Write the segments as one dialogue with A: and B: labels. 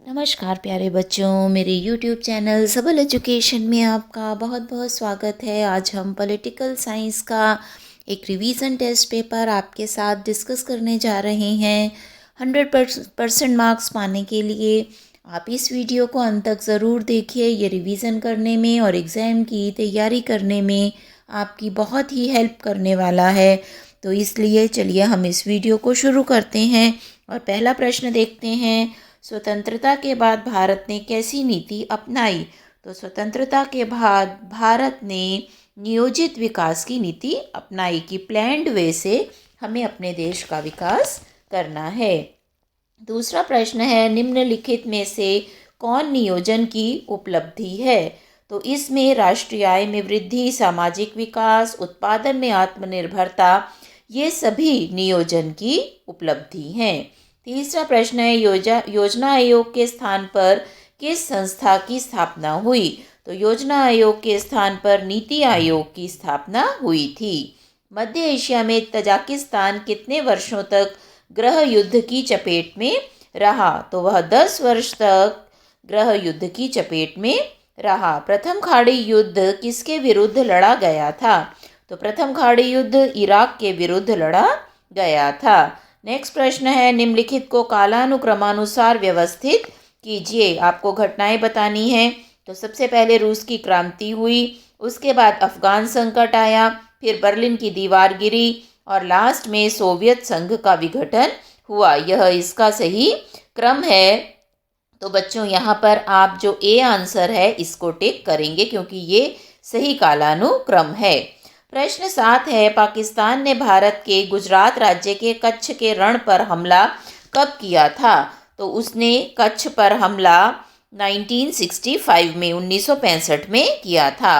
A: नमस्कार प्यारे बच्चों, मेरे YouTube चैनल सबल एजुकेशन में आपका बहुत बहुत स्वागत है। आज हम पॉलिटिकल साइंस का एक रिवीजन टेस्ट पेपर आपके साथ डिस्कस करने जा रहे हैं। 100% मार्क्स पाने के लिए आप इस वीडियो को अंत तक ज़रूर देखिए। ये रिवीजन करने में और एग्ज़ाम की तैयारी करने में आपकी बहुत ही हेल्प करने वाला है। तो इसलिए चलिए हम इस वीडियो को शुरू करते हैं और पहला प्रश्न देखते हैं। स्वतंत्रता के बाद भारत ने कैसी नीति अपनाई? तो स्वतंत्रता के बाद भारत ने नियोजित विकास की नीति अपनाई कि प्लान्ड वे से हमें अपने देश का विकास करना है। दूसरा प्रश्न है, निम्नलिखित में से कौन नियोजन की उपलब्धि है? तो इसमें राष्ट्रीय आय में वृद्धि, सामाजिक विकास, उत्पादन में आत्मनिर्भरता, ये सभी नियोजन की उपलब्धि हैं। तीसरा प्रश्न है, योजना आयोग के स्थान पर किस संस्था की स्थापना हुई? तो योजना आयोग के स्थान पर नीति आयोग की स्थापना हुई थी। मध्य एशिया में तजाकिस्तान कितने वर्षों तक गृह युद्ध की चपेट में रहा? तो वह 10 वर्ष तक गृह युद्ध की चपेट में रहा। प्रथम खाड़ी युद्ध किसके विरुद्ध लड़ा गया था? तो प्रथम खाड़ी युद्ध इराक के विरुद्ध लड़ा गया था। नेक्स्ट प्रश्न है, निम्नलिखित को कालानुक्रमानुसार व्यवस्थित कीजिए। आपको घटनाएं बतानी है। तो सबसे पहले रूस की क्रांति हुई, उसके बाद अफगान संकट आया, फिर बर्लिन की दीवार गिरी और लास्ट में सोवियत संघ का विघटन हुआ। यह इसका सही क्रम है। तो बच्चों यहाँ पर आप जो ए आंसर है इसको टिक करेंगे क्योंकि ये सही कालानुक्रम है। प्रश्न 7 है, पाकिस्तान ने भारत के गुजरात राज्य के कच्छ के रण पर हमला कब किया था? तो उसने कच्छ पर हमला 1965 में 1965 में किया था।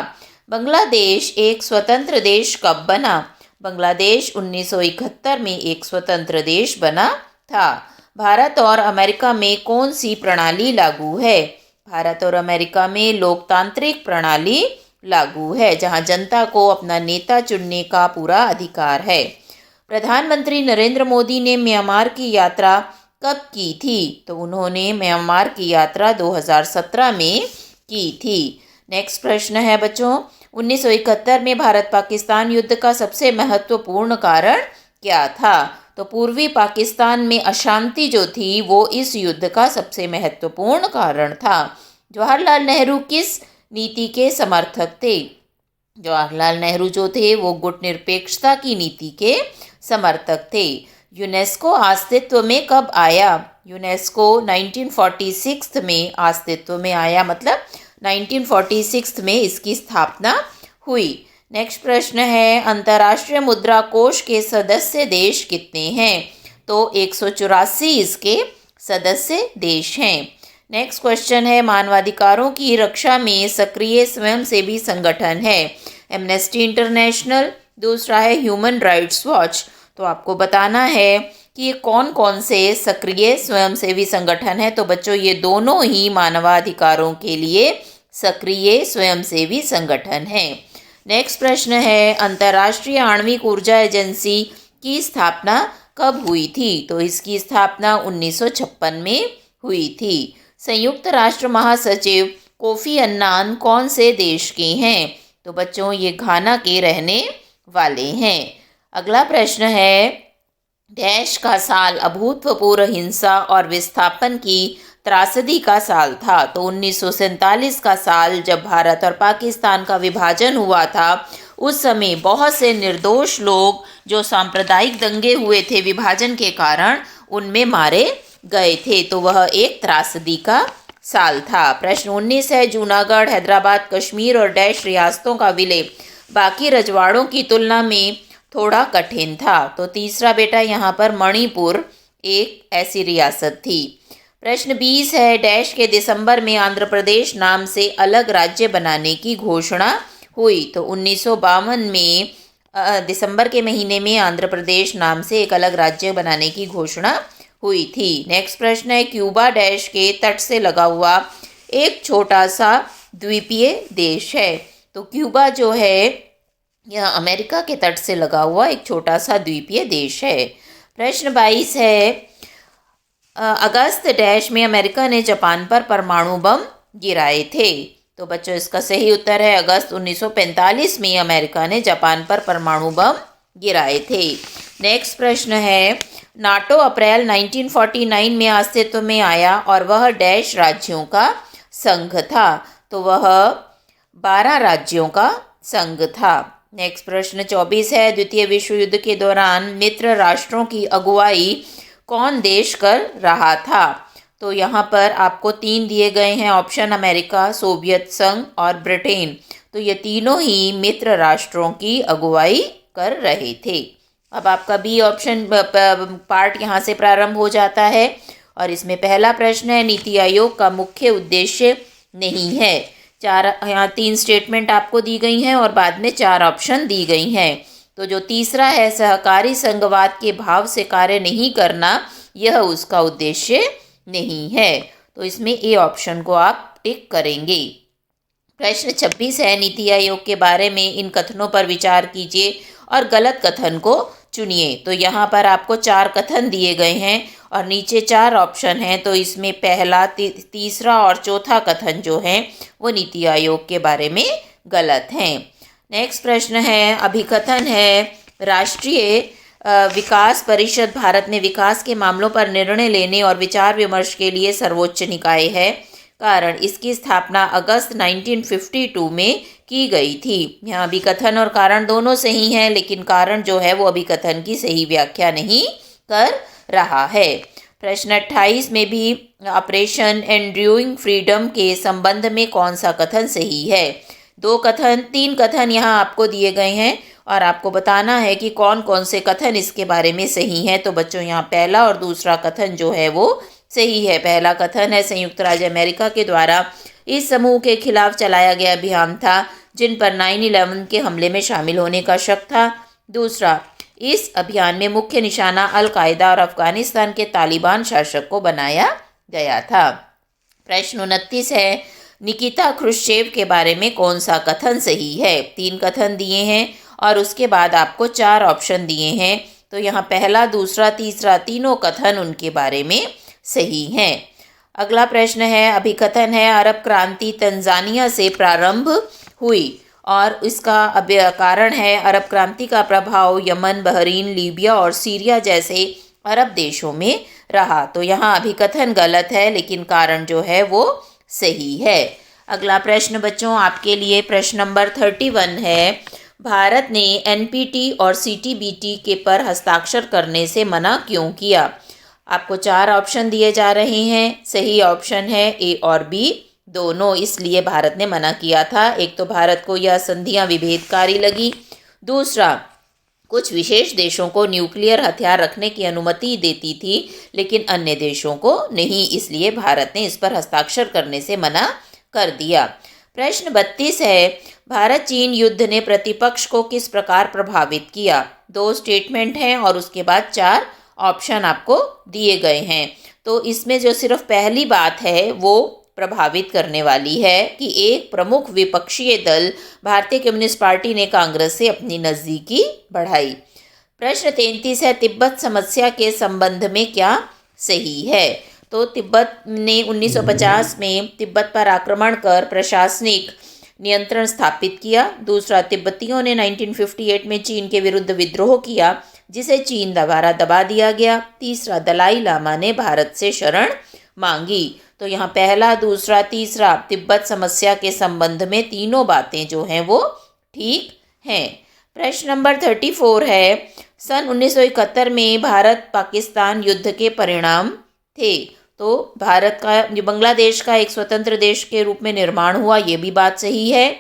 A: बांग्लादेश एक स्वतंत्र देश कब बना? बांग्लादेश 1971 में एक स्वतंत्र देश बना था। भारत और अमेरिका में कौन सी प्रणाली लागू है? भारत और अमेरिका में लोकतांत्रिक प्रणाली लागू है जहां जनता को अपना नेता चुनने का पूरा अधिकार है। प्रधानमंत्री नरेंद्र मोदी ने म्यांमार की यात्रा कब की थी? तो उन्होंने म्यांमार की यात्रा 2017 में की थी। नेक्स्ट प्रश्न है बच्चों, 1971 में भारत पाकिस्तान युद्ध का सबसे महत्वपूर्ण कारण क्या था? तो पूर्वी पाकिस्तान में अशांति जो थी वो इस युद्ध का सबसे महत्वपूर्ण कारण था। जवाहरलाल नेहरू किस नीति के समर्थक थे? जवाहरलाल नेहरू जो थे वो गुटनिरपेक्षता की नीति के समर्थक थे। यूनेस्को अस्तित्व में कब आया? यूनेस्को 1946 में अस्तित्व में आया, मतलब 1946 में इसकी स्थापना हुई। नेक्स्ट प्रश्न है, अंतर्राष्ट्रीय मुद्रा कोष के सदस्य देश कितने हैं? तो 184 इसके सदस्य देश हैं। नेक्स्ट क्वेश्चन है, मानवाधिकारों की रक्षा में सक्रिय स्वयंसेवी संगठन है? एमनेस्टी इंटरनेशनल, दूसरा है ह्यूमन राइट्स वॉच। तो आपको बताना है कि ये कौन कौन से सक्रिय स्वयंसेवी संगठन है। तो बच्चों ये दोनों ही मानवाधिकारों के लिए सक्रिय स्वयंसेवी संगठन हैं। नेक्स्ट प्रश्न है, अंतर्राष्ट्रीय आणविक ऊर्जा एजेंसी की स्थापना कब हुई थी? तो इसकी स्थापना 1956 में हुई थी। संयुक्त राष्ट्र महासचिव कोफी अन्नान कौन से देश के हैं? तो बच्चों ये घाना के रहने वाले हैं। अगला प्रश्न है, डैश का साल अभूतपूर्व हिंसा और विस्थापन की त्रासदी का साल था? तो 1947 का साल, जब भारत और पाकिस्तान का विभाजन हुआ था। उस समय बहुत से निर्दोष लोग जो सांप्रदायिक दंगे हुए थे विभाजन के कारण, उनमें मारे गए थे। तो वह एक त्रासदी का साल था। प्रश्न 19 है, जूनागढ़, हैदराबाद, कश्मीर और डैश रियासतों का विलय बाकी रजवाड़ों की तुलना में थोड़ा कठिन था? तो तीसरा बेटा यहाँ पर मणिपुर एक ऐसी रियासत थी। प्रश्न 20 है, डैश के दिसंबर में आंध्र प्रदेश नाम से अलग राज्य बनाने की घोषणा हुई? तो 1952 में दिसंबर के महीने में आंध्र प्रदेश नाम से एक अलग राज्य बनाने की घोषणा हुई थी। नेक्स्ट प्रश्न है, क्यूबा डैश के तट से लगा हुआ एक छोटा सा द्वीपीय देश है? तो क्यूबा जो है यह अमेरिका के तट से लगा हुआ एक छोटा सा द्वीपीय देश है। प्रश्न 22 है, अगस्त डैश में अमेरिका ने जापान पर परमाणु बम गिराए थे। तो बच्चों इसका सही उत्तर है अगस्त 1945 में अमेरिका ने जापान पर परमाणु बम गिराए थे। नेक्स्ट प्रश्न है, नाटो अप्रैल 1949 में अस्तित्व में आया और वह डैश राज्यों का संघ था। तो वह 12 राज्यों का संघ था। नेक्स्ट प्रश्न 24 है, द्वितीय विश्व युद्ध के दौरान मित्र राष्ट्रों की अगुवाई कौन देश कर रहा था। तो यहाँ पर आपको 3 दिए गए हैं ऑप्शन, अमेरिका, सोवियत संघ और ब्रिटेन। तो ये तीनों ही मित्र राष्ट्रों की अगुवाई कर रहे थे। अब आपका बी ऑप्शन पार्ट यहाँ से प्रारंभ हो जाता है और इसमें पहला प्रश्न है, नीति आयोग का मुख्य उद्देश्य नहीं है। यहाँ 3 स्टेटमेंट आपको दी गई हैं और बाद में 4 ऑप्शन दी गई हैं। तो जो तीसरा है, सहकारी संघवाद के भाव से कार्य नहीं करना, यह उसका उद्देश्य नहीं है। तो इसमें ए ऑप्शन को आप टिक करेंगे। प्रश्न 26 है, नीति आयोग के बारे में इन कथनों पर विचार कीजिए और गलत कथन को चुनिए। तो यहाँ पर आपको 4 कथन दिए गए हैं और नीचे 4 ऑप्शन हैं। तो इसमें पहला, तीसरा और चौथा कथन जो हैं वो नीति आयोग के बारे में गलत हैं। नेक्स्ट प्रश्न है, अभिकथन है, राष्ट्रीय विकास परिषद भारत में विकास के मामलों पर निर्णय लेने और विचार विमर्श के लिए सर्वोच्च निकाय है। कारण, इसकी स्थापना अगस्त 1952 में की गई थी। यहाँ अभिकथन और कारण दोनों सही हैं, लेकिन कारण जो है वो अभिकथन की सही व्याख्या नहीं कर रहा है। प्रश्न 28 में भी ऑपरेशन एंड्यूरिंग फ्रीडम के संबंध में कौन सा कथन सही है। 3 कथन यहाँ आपको दिए गए हैं और आपको बताना है कि कौन कौन से कथन इसके बारे में सही हैं। तो बच्चों यहाँ पहला और दूसरा कथन जो है वो सही है। पहला कथन है, संयुक्त राज्य अमेरिका के द्वारा इस समूह के खिलाफ चलाया गया अभियान था जिन पर 9/11 के हमले में शामिल होने का शक था। दूसरा, इस अभियान में मुख्य निशाना अल-कायदा और अफगानिस्तान के तालिबान शासक को बनाया गया था। प्रश्न 29 है, निकिता क्रुश्चेव के बारे में कौन सा कथन सही है। 3 कथन दिए हैं और उसके बाद आपको 4 ऑप्शन दिए हैं। तो यहाँ पहला, दूसरा, तीसरा, तीनों कथन उनके बारे में सही हैं। अगला प्रश्न है, अभिकथन है, अरब क्रांति तंजानिया से प्रारंभ हुई और इसका कारण है, अरब क्रांति का प्रभाव यमन, बहरीन, लीबिया और सीरिया जैसे अरब देशों में रहा। तो यहाँ अभिकथन गलत है, लेकिन कारण जो है वो सही है। अगला प्रश्न बच्चों आपके लिए प्रश्न नंबर 31 है, भारत ने एनपीटी और सीटीबीटी के पर हस्ताक्षर करने से मना क्यों किया। आपको 4 ऑप्शन दिए जा रहे हैं। सही ऑप्शन है ए और बी दोनों, इसलिए भारत ने मना किया था। एक तो भारत को यह संधियां विभेदकारी लगी, दूसरा कुछ विशेष देशों को न्यूक्लियर हथियार रखने की अनुमति देती थी लेकिन अन्य देशों को नहीं, इसलिए भारत ने इस पर हस्ताक्षर करने से मना कर दिया। प्रश्न 32 है, भारत चीन युद्ध ने प्रतिपक्ष को किस प्रकार प्रभावित किया। 2 स्टेटमेंट हैं और उसके बाद 4 ऑप्शन आपको दिए गए हैं। तो इसमें जो सिर्फ पहली बात है वो प्रभावित करने वाली है कि एक प्रमुख विपक्षीय दल भारतीय कम्युनिस्ट पार्टी ने कांग्रेस से अपनी नज़दीकी बढ़ाई। प्रश्न 33 है, तिब्बत समस्या के संबंध में क्या सही है। तो तिब्बत ने 1950 में तिब्बत पर आक्रमण कर प्रशासनिक नियंत्रण स्थापित किया। दूसरा, तिब्बतियों ने 1958 में चीन के विरुद्ध विद्रोह किया जिसे चीन द्वारा दबा दिया गया। तीसरा, दलाई लामा ने भारत से शरण मांगी। तो यहाँ पहला, दूसरा, तीसरा तिब्बत समस्या के संबंध में तीनों बातें जो हैं वो ठीक हैं। प्रश्न नंबर 34 है, सन 1971 में भारत पाकिस्तान युद्ध के परिणाम थे। तो भारत का बांग्लादेश का एक स्वतंत्र देश के रूप में निर्माण हुआ, ये भी बात सही है।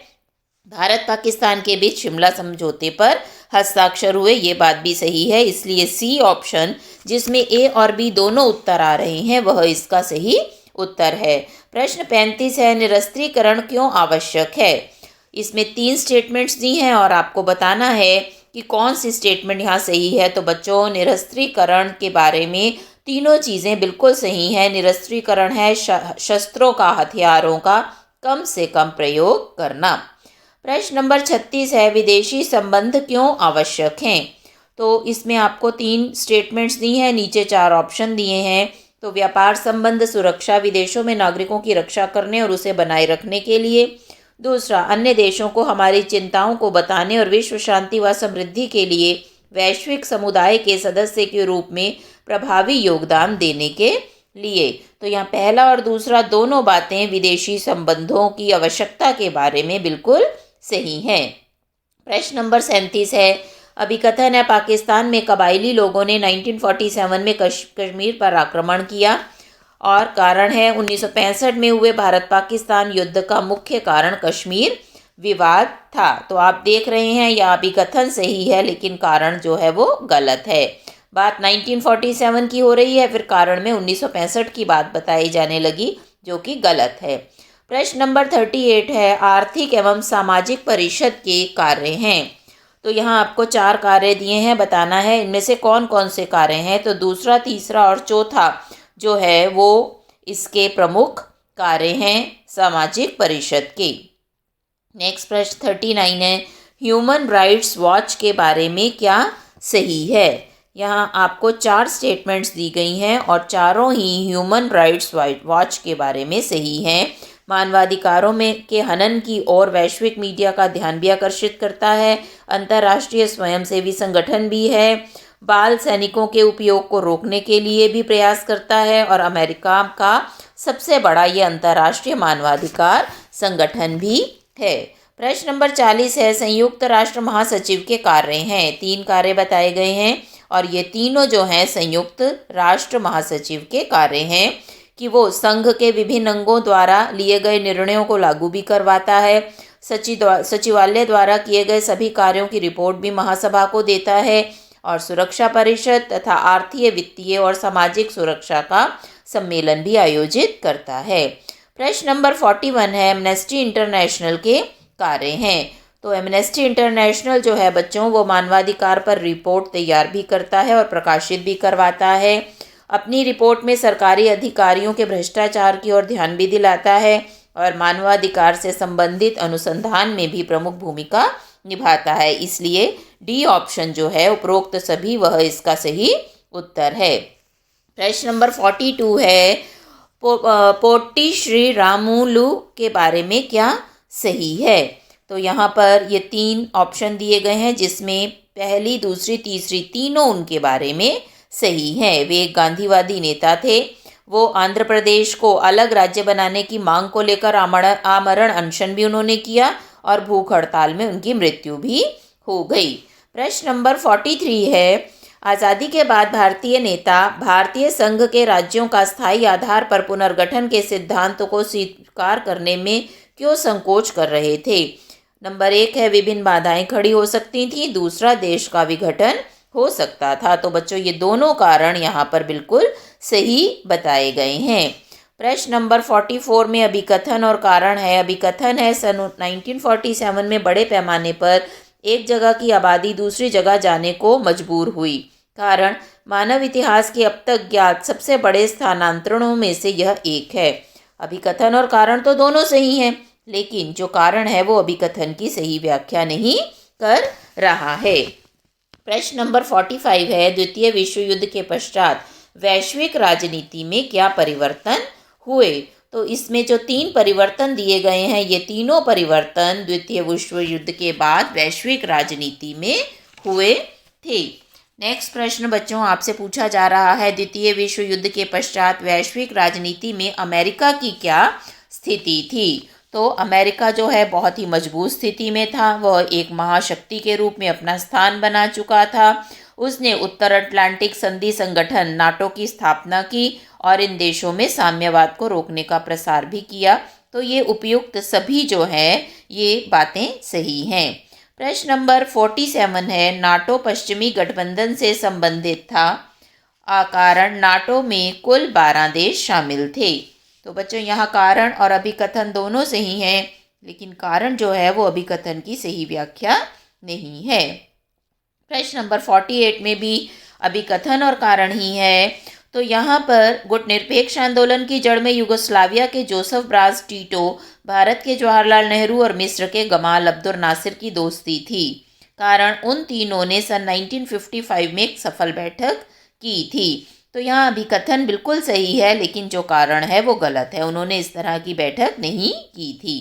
A: भारत पाकिस्तान के बीच शिमला समझौते पर हस्ताक्षर हुए, ये बात भी सही है। इसलिए सी ऑप्शन जिसमें ए और बी दोनों उत्तर आ रहे हैं वह इसका सही उत्तर है। प्रश्न 35 है, निरस्त्रीकरण क्यों आवश्यक है। इसमें 3 स्टेटमेंट्स दी हैं और आपको बताना है कि कौन सी स्टेटमेंट यहाँ सही है। तो बच्चों, निरस्त्रीकरण के बारे में तीनों चीज़ें बिल्कुल सही हैं। निरस्त्रीकरण है शस्त्रों का, हथियारों का कम से कम प्रयोग करना। प्रश्न नंबर 36 है, विदेशी संबंध क्यों आवश्यक हैं। तो इसमें आपको 3 स्टेटमेंट्स दी हैं, नीचे 4 ऑप्शन दिए हैं। तो व्यापार संबंध, सुरक्षा, विदेशों में नागरिकों की रक्षा करने और उसे बनाए रखने के लिए। दूसरा, अन्य देशों को हमारी चिंताओं को बताने और विश्व शांति व समृद्धि के लिए वैश्विक समुदाय के सदस्य के रूप में प्रभावी योगदान देने के लिए। तो यहाँ पहला और दूसरा दोनों बातें विदेशी संबंधों की आवश्यकता के बारे में बिल्कुल सही हैं। प्रश्न नंबर 37 है, अभिकथन है पाकिस्तान में कबायली लोगों ने 1947 में कश्मीर पर आक्रमण किया और कारण है 1965 में हुए भारत पाकिस्तान युद्ध का मुख्य कारण कश्मीर विवाद था। तो आप देख रहे हैं यह अभिकथन सही है लेकिन कारण जो है वो गलत है। बात 1947 की हो रही है, फिर कारण में 1965 की बात बताई जाने लगी जो कि गलत है। प्रश्न नंबर 38 है, आर्थिक एवं सामाजिक परिषद के कार्य हैं। तो यहाँ आपको 4 कार्य दिए हैं, बताना है इनमें से कौन कौन से कार्य हैं। तो दूसरा, तीसरा और चौथा जो है वो इसके प्रमुख कार्य हैं सामाजिक परिषद के। नेक्स्ट प्रश्न 39 है, ह्यूमन राइट्स वॉच के बारे में क्या सही है। यहाँ आपको 4 स्टेटमेंट्स दी गई हैं और चारों ही ह्यूमन राइट्स वॉच के बारे में सही हैं। मानवाधिकारों में के हनन की ओर वैश्विक मीडिया का ध्यान भी आकर्षित करता है। अंतर्राष्ट्रीय स्वयंसेवी संगठन भी है। बाल सैनिकों के उपयोग को रोकने के लिए भी प्रयास करता है और अमेरिका का सबसे बड़ा ये अंतर्राष्ट्रीय मानवाधिकार संगठन भी है। प्रश्न नंबर 40 है, संयुक्त राष्ट्र महासचिव के कार्य हैं। 3 कार्य बताए गए हैं और ये तीनों जो हैं संयुक्त राष्ट्र महासचिव के कार्य हैं कि वो संघ के विभिन्न अंगों द्वारा लिए गए निर्णयों को लागू भी करवाता है। सचिवालय द्वारा किए गए सभी कार्यों की रिपोर्ट भी महासभा को देता है और सुरक्षा परिषद तथा आर्थिक, वित्तीय और सामाजिक सुरक्षा का सम्मेलन भी आयोजित करता है। प्रश्न नंबर 41 है, एमनेस्टी इंटरनेशनल के कार्य हैं। तो एमनेस्टी इंटरनेशनल जो है बच्चों वो मानवाधिकार पर रिपोर्ट तैयार भी करता है और प्रकाशित भी करवाता है। अपनी रिपोर्ट में सरकारी अधिकारियों के भ्रष्टाचार की ओर ध्यान भी दिलाता है और मानवाधिकार से संबंधित अनुसंधान में भी प्रमुख भूमिका निभाता है। इसलिए डी ऑप्शन जो है उपरोक्त सभी वह इसका सही उत्तर है। प्रश्न नंबर 42 है, पोट्टी श्री रामुलु के बारे में क्या सही है। तो यहाँ पर ये 3 ऑप्शन दिए गए हैं जिसमें पहली, दूसरी, तीसरी तीनों उनके बारे में सही हैं। वे एक गांधीवादी नेता थे। वो आंध्र प्रदेश को अलग राज्य बनाने की मांग को लेकर आमरण अनशन भी उन्होंने किया और भूख हड़ताल में उनकी मृत्यु भी हो गई। प्रश्न नंबर 43 है, आज़ादी के बाद भारतीय नेता भारतीय संघ के राज्यों का स्थायी आधार पर पुनर्गठन के सिद्धांत को स्वीकार करने में क्यों संकोच कर रहे थे। नंबर 1 है, विभिन्न बाधाएं खड़ी हो सकती थी। दूसरा, देश का विघटन हो सकता था। तो बच्चों ये दोनों कारण यहाँ पर बिल्कुल सही बताए गए हैं। प्रश्न नंबर 44 में अभिकथन और कारण है। अभिकथन है, सन 1947 में बड़े पैमाने पर एक जगह की आबादी दूसरी जगह जाने को मजबूर हुई। कारण, मानव इतिहास के अब तक ज्ञात सबसे बड़े स्थानांतरणों में से यह एक है। अभिकथन और कारण तो दोनों सही हैं, लेकिन जो कारण है वो अभिकथन की सही व्याख्या नहीं कर रहा है। प्रश्न नंबर 45 है, द्वितीय विश्व युद्ध के पश्चात वैश्विक राजनीति में क्या परिवर्तन हुए। तो इसमें जो 3 परिवर्तन दिए गए हैं ये तीनों परिवर्तन द्वितीय विश्व युद्ध के बाद वैश्विक राजनीति में हुए थे। नेक्स्ट प्रश्न बच्चों आपसे पूछा जा रहा है, द्वितीय विश्व युद्ध के पश्चात वैश्विक राजनीति में अमेरिका की क्या स्थिति थी। तो अमेरिका जो है बहुत ही मजबूत स्थिति में था। वह एक महाशक्ति के रूप में अपना स्थान बना चुका था। उसने उत्तर अटलांटिक संधि संगठन नाटो की स्थापना की और इन देशों में साम्यवाद को रोकने का प्रसार भी किया। तो ये उपयुक्त सभी जो है ये बातें सही हैं। प्रश्न नंबर 47 है, नाटो पश्चिमी गठबंधन से संबंधित था। कारण, नाटो में कुल 12 देश शामिल थे। तो बच्चों यहाँ कारण और अभिकथन दोनों सही हैं, लेकिन कारण जो है वो अभिकथन की सही व्याख्या नहीं है। प्रश्न नंबर 48 में भी अभिकथन और कारण ही है। तो यहाँ पर गुटनिरपेक्ष आंदोलन की जड़ में युगोस्लाविया के जोसेफ ब्राज टीटो, भारत के जवाहरलाल नेहरू और मिस्र के गमाल अब्दुल नासिर की दोस्ती थी। कारण, उन तीनों ने सन 1955 में एक सफल बैठक की थी। तो यहाँ अभी कथन बिल्कुल सही है, लेकिन जो कारण है वो गलत है। उन्होंने इस तरह की बैठक नहीं की थी।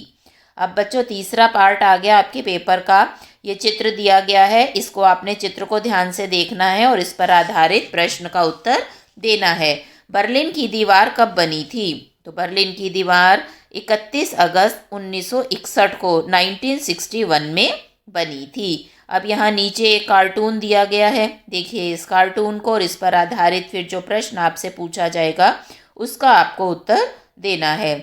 A: अब बच्चों तीसरा पार्ट आ गया आपके पेपर का। ये चित्र दिया गया है, इसको आपने चित्र को ध्यान से देखना है और इस पर आधारित प्रश्न का उत्तर देना है। बर्लिन की दीवार कब बनी थी? तो बर्लिन की दीवार 31 अगस्त 1961 को 1961 में बनी थी। अब यहाँ नीचे एक कार्टून दिया गया है, देखिए इस कार्टून को, और इस पर आधारित फिर जो प्रश्न आपसे पूछा जाएगा उसका आपको उत्तर देना है।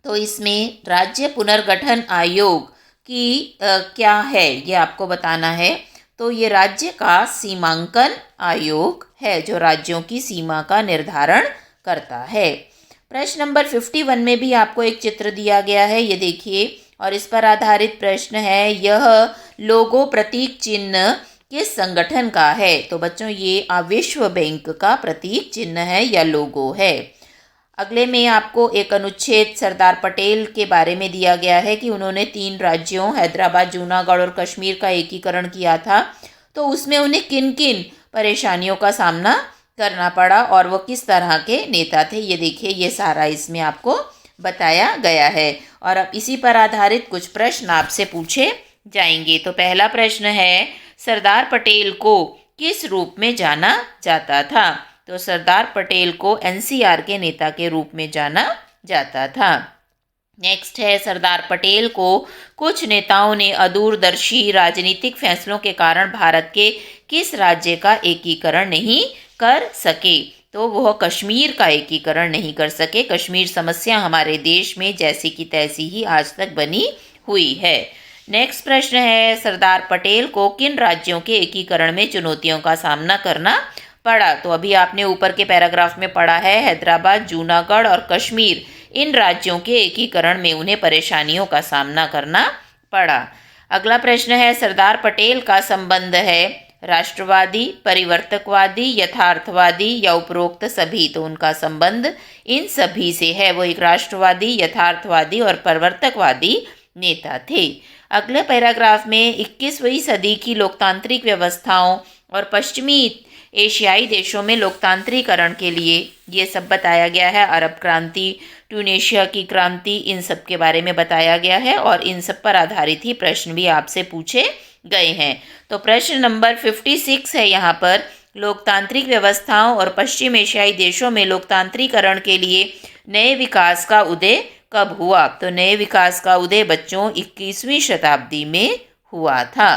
A: तो इसमें राज्य पुनर्गठन आयोग की क्या है ये आपको बताना है। तो ये राज्य का सीमांकन आयोग है जो राज्यों की सीमा का निर्धारण करता है। प्रश्न नंबर 51 में भी आपको एक चित्र दिया गया है, ये देखिए, और इस पर आधारित प्रश्न है, यह लोगो प्रतीक चिन्ह किस संगठन का है? तो बच्चों ये विश्व बैंक का प्रतीक चिन्ह है या लोगो है। अगले में आपको एक अनुच्छेद सरदार पटेल के बारे में दिया गया है कि उन्होंने 3 राज्यों हैदराबाद, जूनागढ़ और कश्मीर का एकीकरण किया था। तो उसमें उन्हें किन किन परेशानियों का सामना करना पड़ा और वो किस तरह के नेता थे, ये देखिए, ये सारा इसमें आपको बताया गया है। और अब इसी पर आधारित कुछ प्रश्न आपसे पूछे जाएंगे। तो पहला प्रश्न है, सरदार पटेल को किस रूप में जाना जाता था? तो सरदार पटेल को एनसीआर के नेता के रूप में जाना जाता था। नेक्स्ट है, सरदार पटेल को कुछ नेताओं ने अदूरदर्शी राजनीतिक फैसलों के कारण भारत के किस राज्य का एकीकरण नहीं कर सके? तो वह कश्मीर का एकीकरण नहीं कर सके। कश्मीर समस्या हमारे देश में जैसी की तैसी ही आज तक बनी हुई है। नेक्स्ट प्रश्न है, सरदार पटेल को किन राज्यों के एकीकरण में चुनौतियों का सामना करना पड़ा? तो अभी आपने ऊपर के पैराग्राफ में पढ़ा है, हैदराबाद, जूनागढ़ और कश्मीर, इन राज्यों के एकीकरण में उन्हें परेशानियों का सामना करना पड़ा। अगला प्रश्न है, सरदार पटेल का संबंध है राष्ट्रवादी, परिवर्तकवादी, यथार्थवादी या उपरोक्त सभी? तो उनका संबंध इन सभी से है, वो एक राष्ट्रवादी, यथार्थवादी और परिवर्तकवादी नेता थे। अगले पैराग्राफ में 21वीं सदी की लोकतांत्रिक व्यवस्थाओं और पश्चिमी एशियाई देशों में लोकतांत्रिकरण के लिए ये सब बताया गया है। अरब क्रांति, ट्यूनीशिया की क्रांति, इन सब के बारे में बताया गया है और इन सब पर आधारित ही प्रश्न भी आपसे पूछे गए हैं। तो प्रश्न नंबर 56 है यहाँ पर, लोकतांत्रिक व्यवस्थाओं और पश्चिम एशियाई देशों में लोकतांत्रिकरण के लिए नए विकास का उदय कब हुआ? तो नए विकास का उदय बच्चों 21वीं शताब्दी में हुआ था।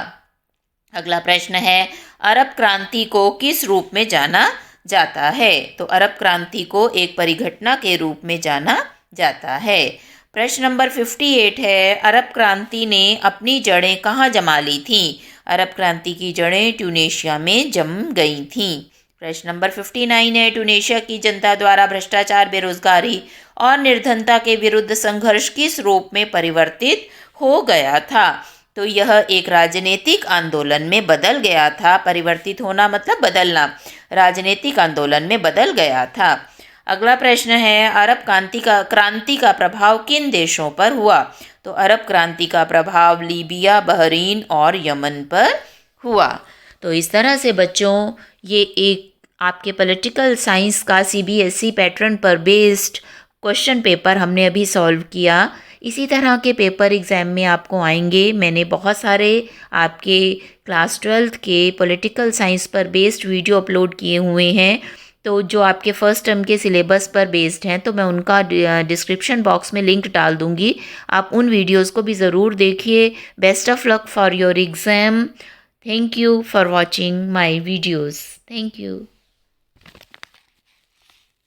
A: अगला प्रश्न है, अरब क्रांति को किस रूप में जाना जाता है? तो अरब क्रांति को एक परिघटना के रूप में जाना जाता है। प्रश्न नंबर 58 है, अरब क्रांति ने अपनी जड़ें कहाँ जमा ली थीं? अरब क्रांति की जड़ें ट्यूनीशिया में जम गई थीं। प्रश्न नंबर 59 है, ट्यूनीशिया की जनता द्वारा भ्रष्टाचार, बेरोजगारी और निर्धनता के विरुद्ध संघर्ष किस रूप में परिवर्तित हो गया था? तो यह एक राजनीतिक आंदोलन में बदल गया था। परिवर्तित होना मतलब बदलना, राजनीतिक आंदोलन में बदल गया था। अगला प्रश्न है, अरब क्रांति का प्रभाव किन देशों पर हुआ? तो अरब क्रांति का प्रभाव लीबिया, बहरीन और यमन पर हुआ। तो इस तरह से बच्चों ये एक आपके पॉलिटिकल साइंस का सीबीएसई पैटर्न पर बेस्ड क्वेश्चन पेपर हमने अभी सॉल्व किया। इसी तरह के पेपर एग्ज़ाम में आपको आएंगे। मैंने बहुत सारे आपके क्लास 12th के पॉलिटिकल साइंस पर बेस्ड वीडियो अपलोड किए हुए हैं, तो जो आपके फर्स्ट टर्म के सिलेबस पर बेस्ड हैं, तो मैं उनका डिस्क्रिप्शन बॉक्स में लिंक डाल दूंगी। आप उन वीडियोस को भी ज़रूर देखिए। Best of luck for your exam. Thank you for watching my videos. Thank you.